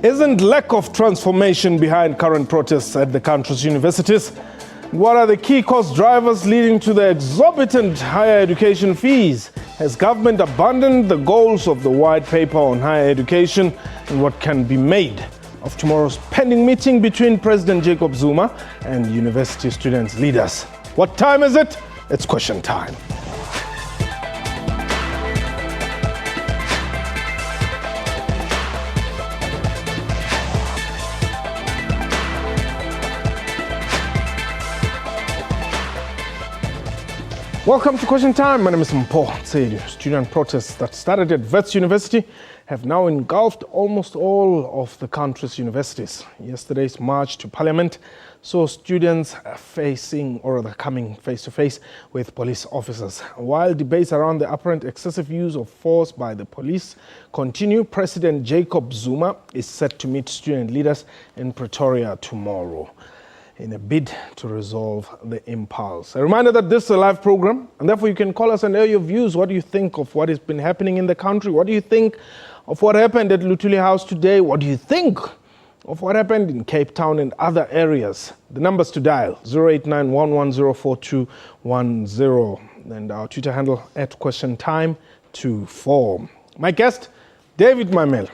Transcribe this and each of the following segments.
Isn't lack of transformation behind current protests at the country's universities? What are the key cost drivers leading to the exorbitant higher education fees? Has government abandoned the goals of the white paper on higher education? And what can be made of tomorrow's pending meeting between President Jacob Zuma and university students' leaders? What time is it? It's question time. Welcome to Question Time. My name is Mpho Tsedi. Student protests that started at Wits University have now engulfed almost all of the country's universities. Yesterday's march to Parliament saw students coming face to face with police officers. While debates around the apparent excessive use of force by the police continue, President Jacob Zuma is set to meet student leaders in Pretoria tomorrow in a bid to resolve the impasse. A reminder that this is a live program, and therefore you can call us and air your views. What do you think of what has been happening in the country? What do you think of what happened at Luthuli House today? What do you think of what happened in Cape Town and other areas? The numbers to dial, 089-110-4210, and our Twitter handle @QuestionTime24. My guest, David Mamela,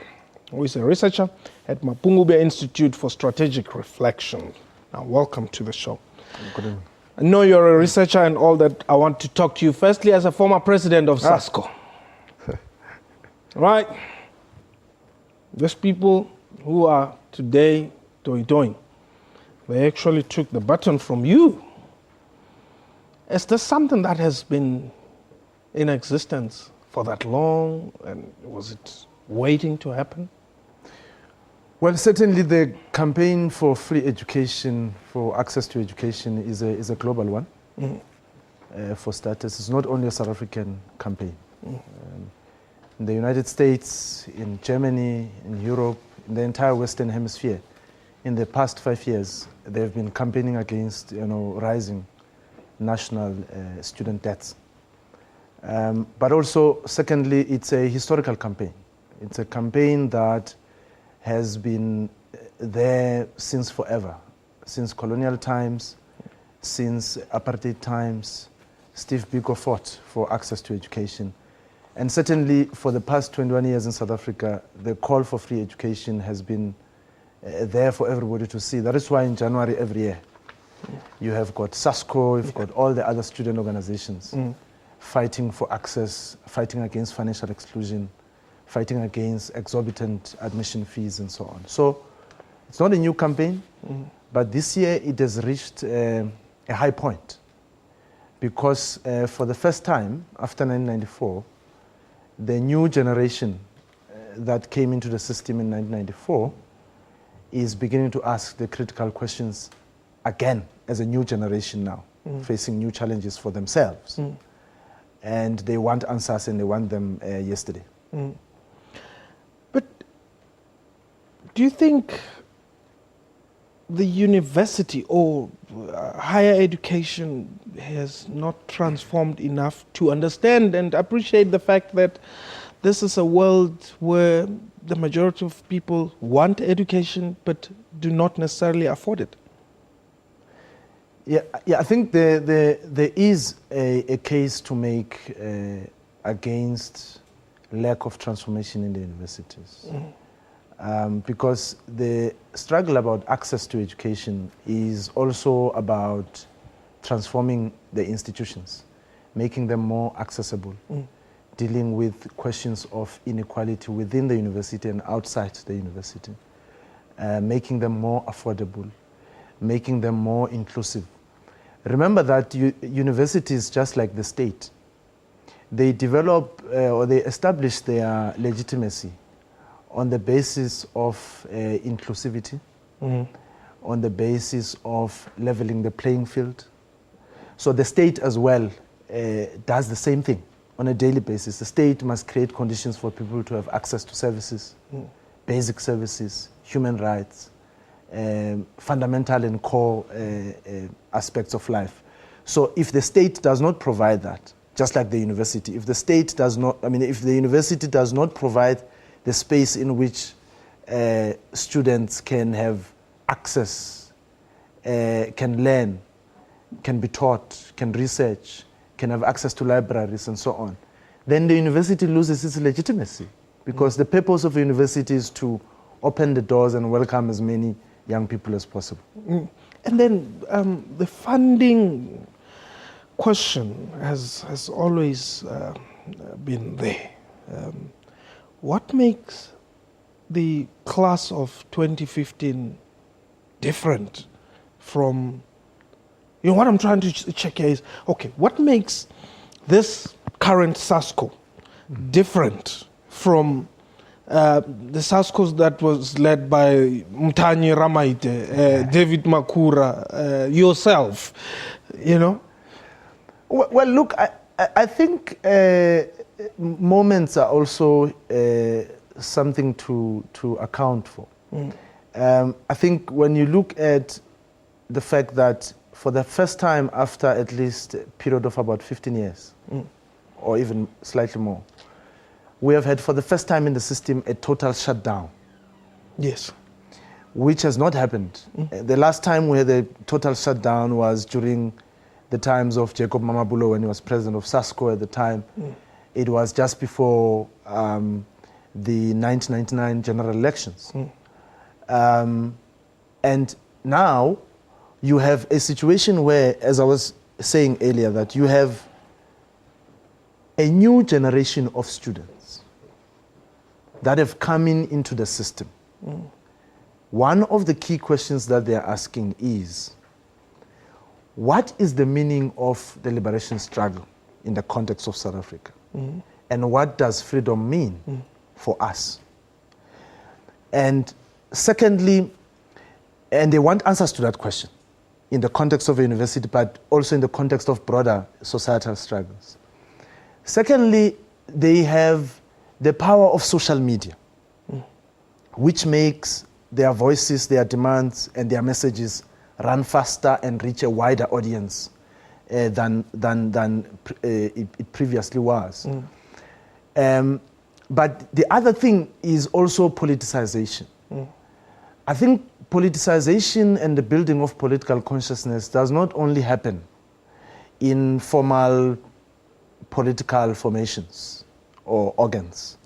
who is a researcher at Mapungubwe Institute for Strategic Reflection. Now, welcome to the show. Good evening. I know you're a researcher and all that. I want to talk to you firstly as a former president of SASCO. Right? Those people who are today doing, they actually took the baton from you. Is this something that has been in existence for that long, and was it waiting to happen? Well, certainly the campaign for free education, for access to education, is a global one. For starters, it's not only a South African campaign. In the United States, in Germany, in Europe, in the entire Western Hemisphere, in the past 5 years, they've been campaigning against, rising national student debts. But also, secondly, it's a historical campaign. It's a campaign that has been there since forever, since colonial times, since apartheid times. Steve Biko fought for access to education. And certainly for the past 21 years in South Africa, the call for free education has been there for everybody to see. That is why in January every year, you have got SASCO, you've got all the other student organizations fighting for access, fighting against financial exclusion, fighting against exorbitant admission fees and so on. So it's not a new campaign, but this year it has reached a high point because for the first time after 1994, the new generation that came into the system in 1994 is beginning to ask the critical questions again as a new generation now, facing new challenges for themselves. And they want answers, and they want them yesterday. But do you think the university or higher education has not transformed enough to understand and appreciate the fact that this is a world where the majority of people want education but do not necessarily afford it? Yeah, I think there is a case to make against lack of transformation in the universities. Because the struggle about access to education is also about transforming the institutions, making them more accessible, dealing with questions of inequality within the university and outside the university, making them more affordable, making them more inclusive. Remember that universities, just like the state, they develop or they establish their legitimacy on the basis of inclusivity, on the basis of leveling the playing field. So the state as well does the same thing on a daily basis. The state must create conditions for people to have access to services, basic services, human rights, fundamental and core aspects of life. So if the state does not provide that, just like the university, if the state does not, if the university does not provide the space in which students can have access, can learn, can be taught, can research, can have access to libraries and so on, then the university loses its legitimacy, because the purpose of a university is to open the doors and welcome as many young people as possible. And then the funding question has always been there. What makes the class of 2015 different from, what I'm trying to check here is, okay, what makes this current SASCO different from the SASCOs that was led by Mutani Ramaite, David Makura, yourself, Well, look, I think moments are also something to account for. I think when you look at the fact that for the first time after at least a period of about 15 years, or even slightly more, we have had for the first time in the system a total shutdown. Yes. Which has not happened. The last time we had a total shutdown was during the times of Jacob Mamabulo when he was president of SASCO at the time. It was just before the 1999 general elections. And now you have a situation where, as I was saying earlier, that you have a new generation of students that have come into the system. One of the key questions that they're asking is, what is the meaning of the liberation struggle in the context of South Africa? And what does freedom mean for us? And secondly, and they want answers to that question in the context of a university, but also in the context of broader societal struggles. Secondly, they have the power of social media, which makes their voices, their demands, and their messages run faster and reach a wider audience than it previously was. But the other thing is also politicization. I think politicization and the building of political consciousness does not only happen in formal political formations or organs.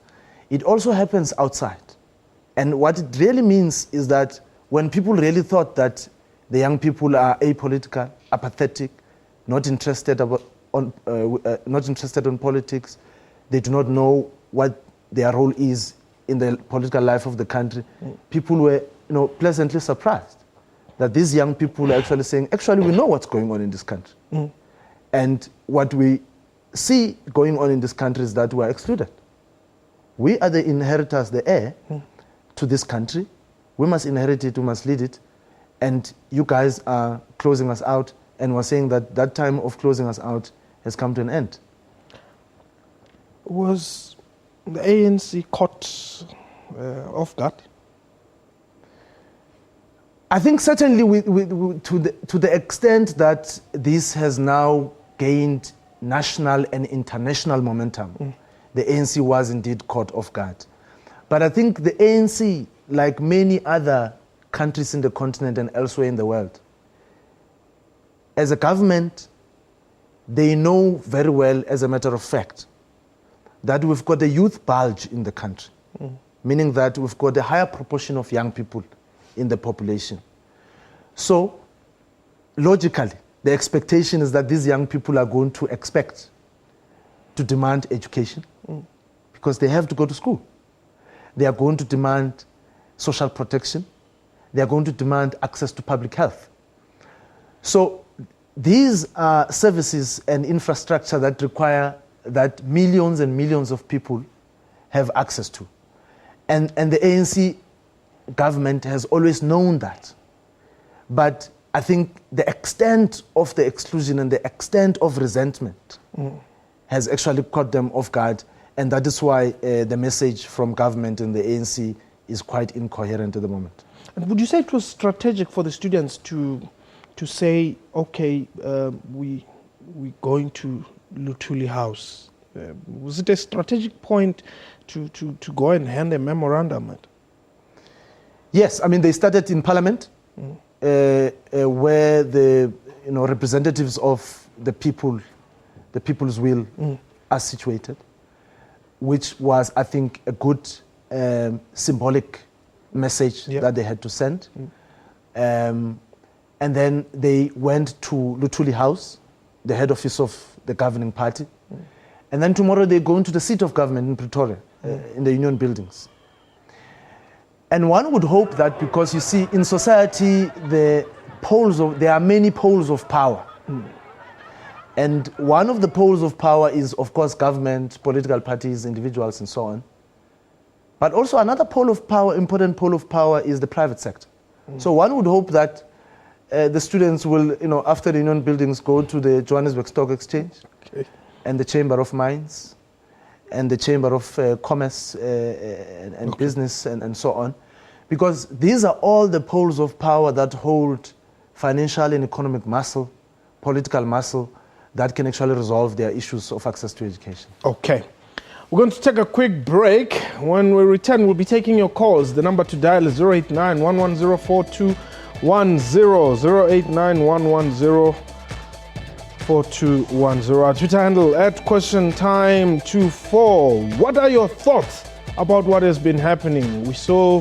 It also happens outside. And what it really means is that when people really thought that the young people are apolitical, apathetic, not interested in politics, they do not know what their role is in the political life of the country, people were pleasantly surprised that these young people are actually saying, actually, we know what's going on in this country. And what we see going on in this country is that we are excluded. We are the inheritors, the heir to this country. We must inherit it, we must lead it. And you guys are closing us out, and we're saying that that time of closing us out has come to an end. Was the ANC caught off guard? I think certainly to the extent that this has now gained national and international momentum, the ANC was indeed caught off guard. But I think the ANC, like many other countries in the continent and elsewhere in the world, as a government, they know very well, as a matter of fact, that we've got a youth bulge in the country, meaning that we've got a higher proportion of young people in the population. So, logically, the expectation is that these young people are going to expect to demand education because they have to go to school. They are going to demand social protection. They are going to demand access to public health. So these are services and infrastructure that require that millions and millions of people have access to. And the ANC government has always known that. But I think the extent of the exclusion and the extent of resentment has actually caught them off guard. And that is why the message from government and the ANC is quite incoherent at the moment. And would you say it was strategic for the students to say, okay, we're going to Luthuli House? Was it a strategic point to go and hand a memorandum? Yes, I mean, they started in Parliament, where the representatives of the people, the people's will, are situated, which was, I think, a good symbolic message that they had to send. And then they went to Luthuli House, the head office of the governing party. And then tomorrow they go into the seat of government in Pretoria, in the union buildings. And one would hope that, because you see, in society, there are many poles of power. And one of the poles of power is, of course, government, political parties, individuals, and so on. But also another pole of power, important pole of power, is the private sector. So one would hope that the students will, after the union buildings, go to the Johannesburg Stock Exchange and the Chamber of Mines and the Chamber of Commerce and Business and so on. Because these are all the poles of power that hold financial and economic muscle, political muscle, that can actually resolve their issues of access to education. Okay. We're going to take a quick break. When we return, we'll be taking your calls. The number to dial is 089 110 089 4210. Our Twitter handle @QuestionTime24. What are your thoughts about what has been happening? We saw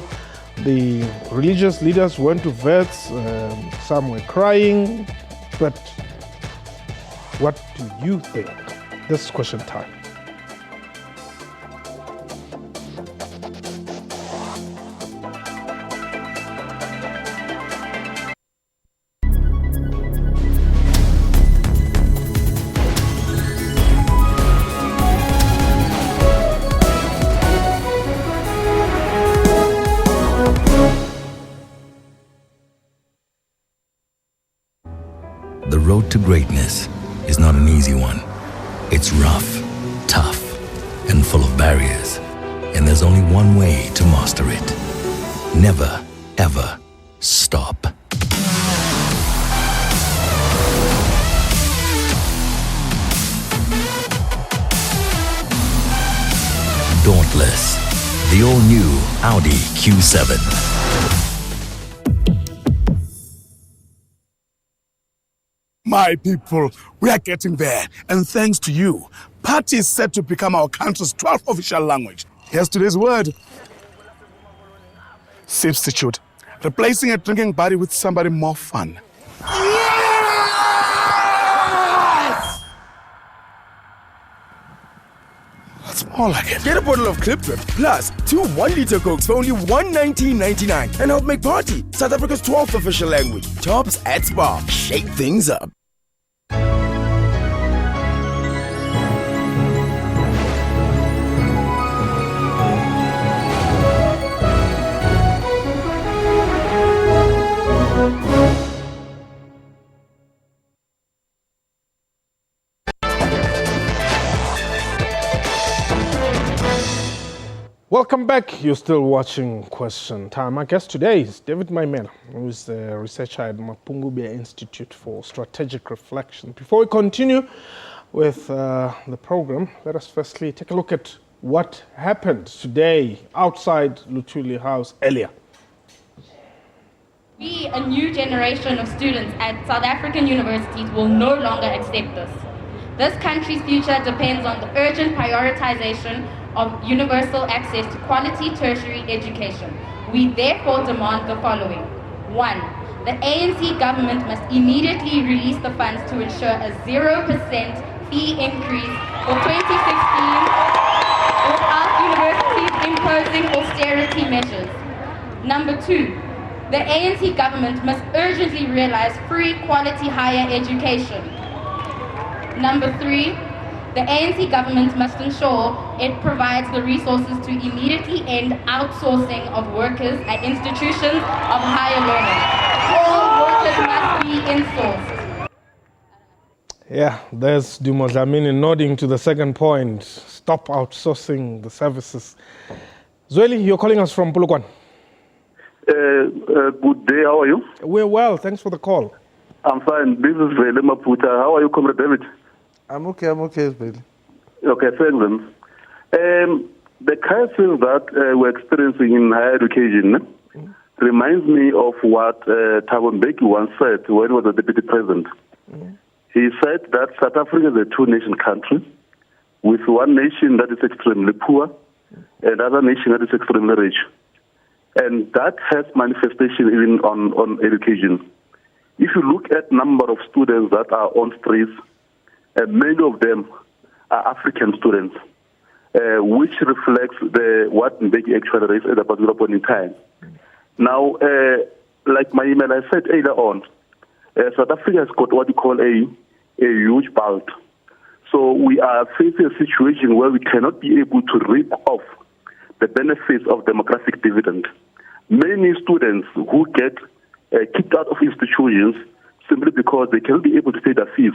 the religious leaders went to Wits, some were crying, but what do you think? This is Question Time. The road to greatness is not an easy one. It's rough, tough, and full of barriers. And there's only one way to master it. Never, ever stop. Dauntless, the all-new Audi Q7. My people, we are getting there, and thanks to you, Party is set to become our country's 12th official language. Here's today's word. Substitute. Replacing a drinking buddy with somebody more fun. Yes! That's more like it. Get a bottle of Clip Drip plus 2 1-liter Cokes for only $1.19.99 and help make Party South Africa's 12th official language. Tops at Spar. Shake things up. Welcome back. You're still watching Question Time. My guest today is David Maimela, who is the researcher at Mapungubwe Institute for Strategic Reflection. Before we continue with the program, let us firstly take a look at what happened today outside Luthuli House earlier. We, a new generation of students at South African universities, will no longer accept this. This country's future depends on the urgent prioritization of universal access to quality tertiary education. We therefore demand the following. 1. The ANC government must immediately release the funds to ensure a 0% fee increase for 2016 without universities imposing austerity measures. Number 2. The ANC government must urgently realize free quality higher education. Number 3. The ANC government must ensure it provides the resources to immediately end outsourcing of workers at institutions of higher learning. All workers must be insourced. Yeah, there's Dumo Dlamini nodding to the second point. Stop outsourcing the services. Zweli, you're calling us from Polokwane. Good day, how are you? We're well, thanks for the call. I'm fine. This is Vele Maputa. How are you, Comrade David? I'm okay, Billy. Okay, thanks then. The crisis that we're experiencing in higher education reminds me of what Thabo Mbeki once said when he was the deputy president. He said that South Africa is a two-nation country with one nation that is extremely poor and another nation that is extremely rich. And that has manifestation even on education. If you look at number of students that are on streets, many of them are African students, which reflects what Mbeki actually raised at a particular point in time. Now, like my email I said earlier on, South Africa has got what you call a huge bulge. So we are facing a situation where we cannot be able to reap off the benefits of demographic dividend. Many students who get kicked out of institutions simply because they cannot be able to pay their fees,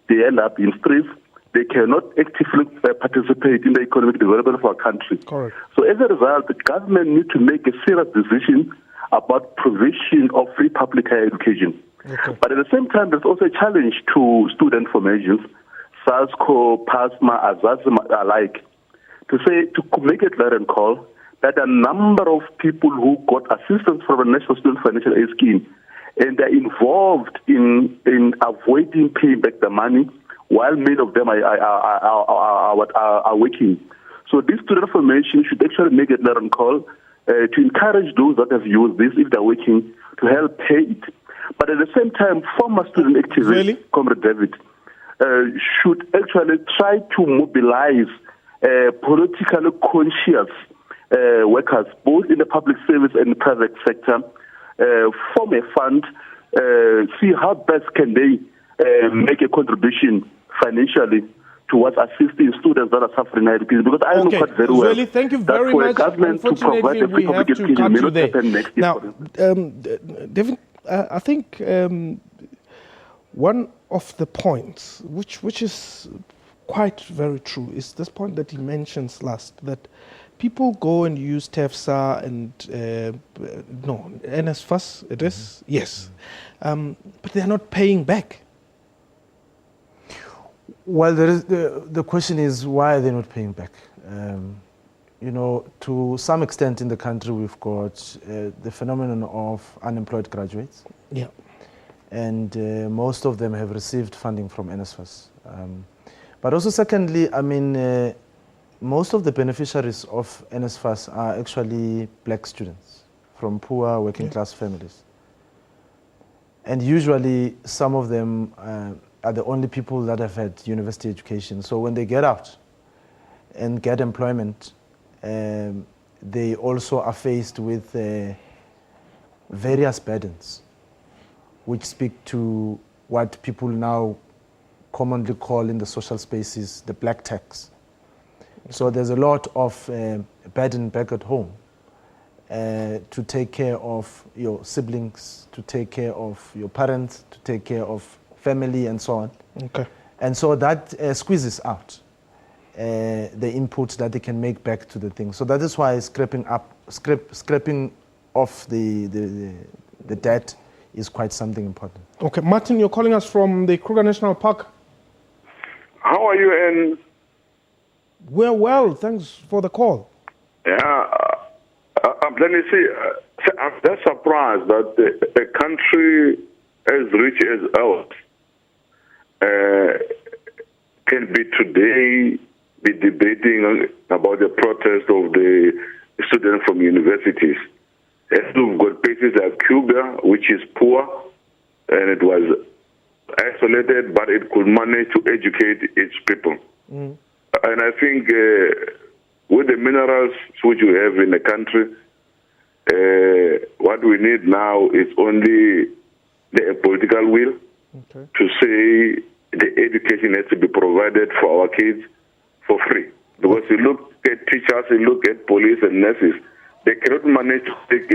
they end up in streets. They cannot actively participate in the economic development of our country. Correct. So as a result, the government needs to make a serious decision about provision of free public higher education. Okay. But at the same time, there's also a challenge to student formations, SASCO, PASMA, AZAZMA alike, to make a clear and call that a number of people who got assistance from the National Student Financial Aid Scheme and they're involved in avoiding paying back the money, while many of them are working. So this student formation should actually make a clear and call to encourage those that have used this, if they're working, to help pay it. But at the same time, former student activists, Comrade David, should actually try to mobilize politically conscious workers, both in the public service and the private sector, form a fund, see how best can they make a contribution financially towards assisting students that are suffering education. Because I know quite very well thank you very much. Government to provide a free public education may not happen next year. Now, David, I think one of the points, which is quite very true, is this point that he mentions last, that people go and use TEFSA and NSFAS, it is? Yes. But they're not paying back. Well, the question is, why are they not paying back? To some extent in the country, we've got the phenomenon of unemployed graduates. Yeah. And most of them have received funding from NSFAS. But also secondly, most of the beneficiaries of NSFAS are actually black students from poor working class families. And usually some of them are the only people that have had university education. So when they get out and get employment, they also are faced with various burdens, which speak to what people now commonly call in the social spaces the black tax. So there's a lot of burden back at home to take care of your siblings, to take care of your parents, to take care of family and so on. Okay. And so that squeezes out the input that they can make back to the thing. So that is why scraping off the debt is quite something important. Okay, Martin, you're calling us from the Kruger National Park. How are you? And we're well, thanks for the call. Yeah, let me see. I'm just surprised that a country as rich as ours can be today be debating about the protest of the students from universities. And we've got places like Cuba, which is poor, and it was isolated, but it could manage to educate its people. And I think with the minerals which we have in the country, what we need now is only the political will to say the education has to be provided for our kids for free. Because you look at teachers, you look at police and nurses, they cannot manage to take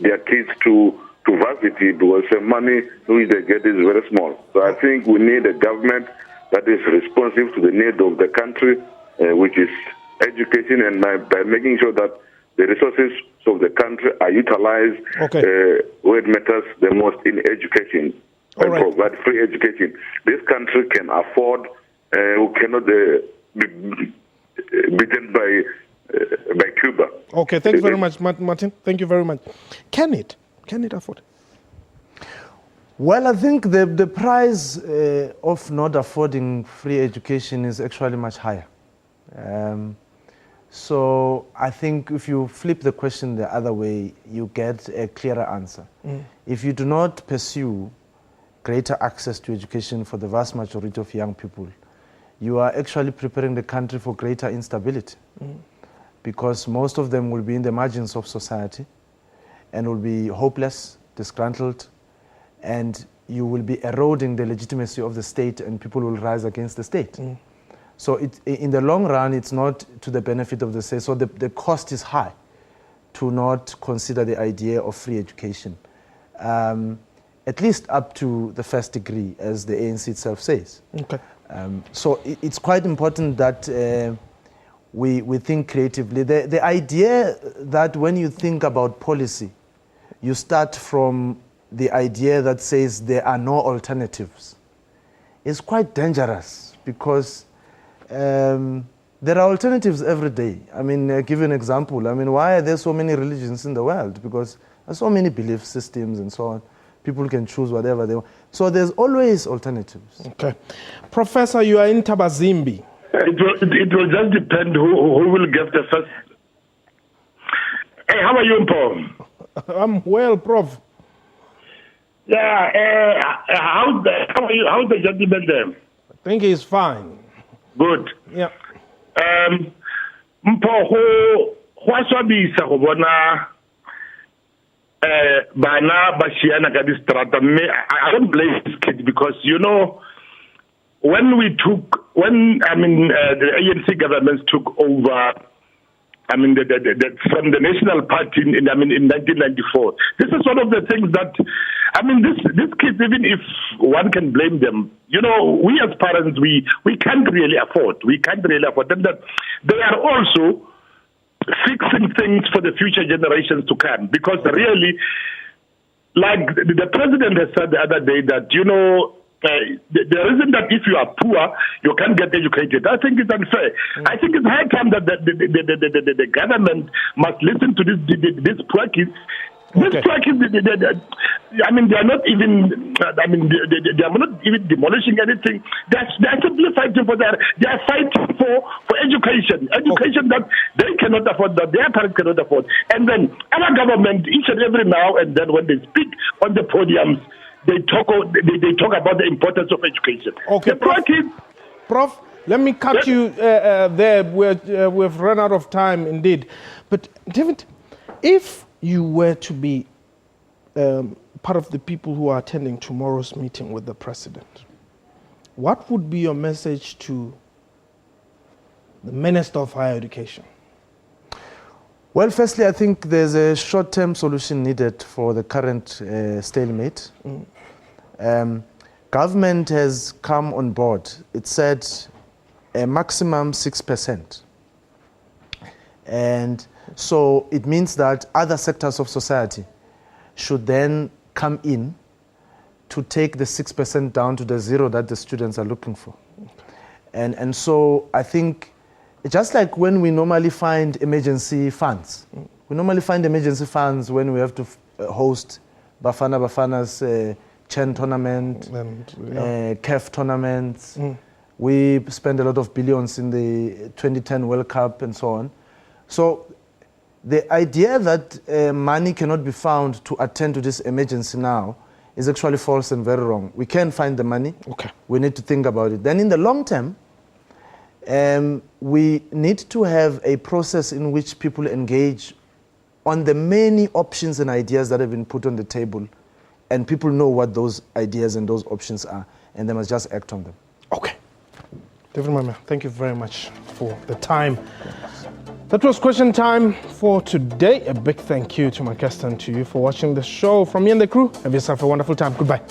their kids to varsity because the money which they get is very small. So I think we need a government that is responsive to the need of the country, which is education, and by making sure that the resources of the country are utilized where it matters the most in education, and provide free education. This country can afford, we cannot be beaten by by Cuba. Okay, thank you very much, Martin. Thank you very much. Can it afford it? Well, I think the price of not affording free education is actually much higher. So I think if you flip the question the other way, you get a clearer answer. If you do not pursue greater access to education for the vast majority of young people, you are actually preparing the country for greater instability, because most of them will be in the margins of society and will be hopeless, disgruntled, and you will be eroding the legitimacy of the state, and people will rise against the state. So in the long run, it's not to the benefit of the state. So the cost is high to not consider the idea of free education, at least up to the first degree, as the ANC itself says. Okay. So it's quite important that we think creatively. The idea that when you think about policy, you start from the idea that says there are no alternatives is quite dangerous, because there are alternatives every day. I mean, give you an example. I mean, why are there so many religions in the world? Because there's so many belief systems and so on. People can choose whatever they want. So there's always alternatives. Okay. Professor, you are in Tabazimbi. It will just depend who will get the first. Hey, how are you, Paul? I'm well, Prof. Yeah, how's the gentleman there? I think he's fine. Good. Yeah. Mpo ho swabisa go bona bana ba shiana ka distrata. I don't blame this kid, because when the ANC governments took over, from the National Party in 1994. This is one of the things that, these kids, even if one can blame them, we as parents, we can't really afford. We can't really afford them. That they are also fixing things for the future generations to come. Because really, like the president has said the other day, that, the reason that if you are poor, you can't get educated, I think it's unfair. I think it's high time that the government must listen to these poor kids. These poor kids, they are not even, they are not even demolishing anything. They're simply fighting for that. They are fighting for education. Education that they cannot afford, that their parents cannot afford. And then our government, each and every now and then, when they speak on the podiums, they talk about the importance of education. Okay, Prof, let me cut you there. We've run out of time indeed. But David, if you were to be part of the people who are attending tomorrow's meeting with the president, what would be your message to the Minister of Higher Education? Well, firstly, I think there's a short-term solution needed for the current stalemate. Government has come on board. It said a maximum 6%. And so it means that other sectors of society should then come in to take the 6% down to the zero that the students are looking for. And so I think, just like when we normally find emergency funds, we normally find emergency funds when we have to host Bafana's Chen tournament, CAF tournaments. We spend a lot of billions in the 2010 World Cup and so on. So the idea that money cannot be found to attend to this emergency now is actually false and very wrong. We can find the money. Okay. We need to think about it. Then in the long term, we need to have a process in which people engage on the many options and ideas that have been put on the table, and people know what those ideas and those options are, and they must just act on them. Okay. David Mama, thank you very much for the time. That was question time for today. A big thank you to my guest and to you for watching the show. From me and the crew, have yourself a wonderful time. Goodbye.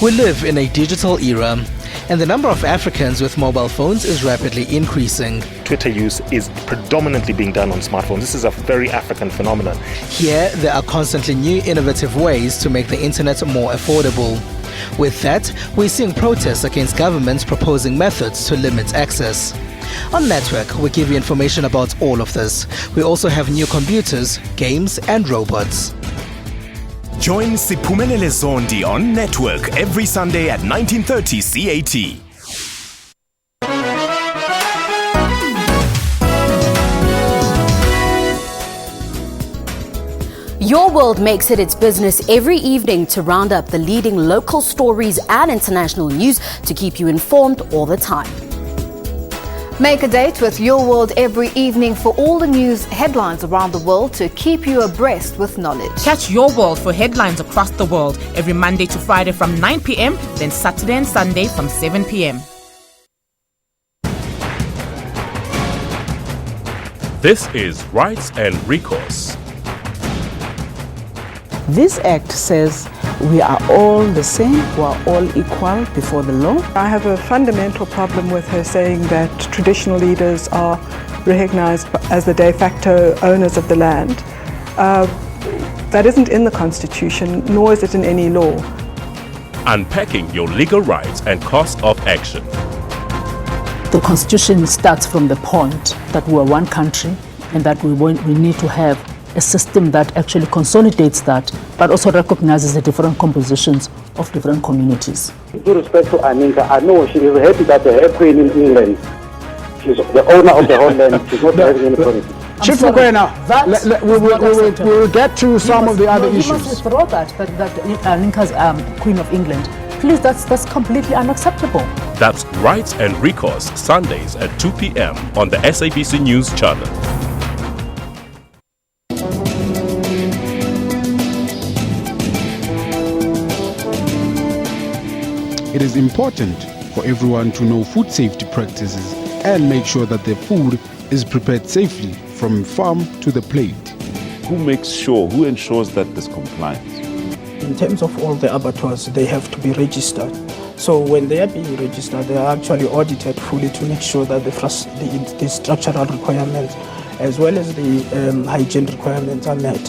We live in a digital era, and the number of Africans with mobile phones is rapidly increasing. Twitter use is predominantly being done on smartphones. This is a very African phenomenon. Here, there are constantly new innovative ways to make the internet more affordable. With that, we're seeing protests against governments proposing methods to limit access. On Network, we give you information about all of this. We also have new computers, games and robots. Join Siphumelele Zondi on Network every Sunday at 19:30 CAT. Your World makes it its business every evening to round up the leading local stories and international news to keep you informed all the time. Make a date with Your World every evening for all the news headlines around the world to keep you abreast with knowledge. Catch Your World for headlines across the world every Monday to Friday from 9 p.m, then Saturday and Sunday from 7 p.m. This is Rights and Recourse. This act says we are all the same, we are all equal before the law. I have a fundamental problem with her saying that traditional leaders are recognized as the de facto owners of the land. That isn't in the Constitution, nor is it in any law. Unpacking your legal rights and cost of action. The Constitution starts from the point that we are one country and that we need to have a system that actually consolidates that, but also recognizes the different compositions of different communities. With due respect to Aninka, I know she is happy that her queen in England, she's the owner of the whole land, she's not having any politics. Chief Mokoena, we will get to some of the other issues. You must withdraw that Aninka's Queen of England. Please, that's completely unacceptable. That's Rights and Recourse, Sundays at 2 p.m. on the SABC News channel. It is important for everyone to know food safety practices and make sure that their food is prepared safely from farm to the plate. Who ensures that there's compliance? In terms of all the abattoirs, they have to be registered. So when they are being registered, they are actually audited fully to make sure that the structural requirements as well as the hygiene requirements are met.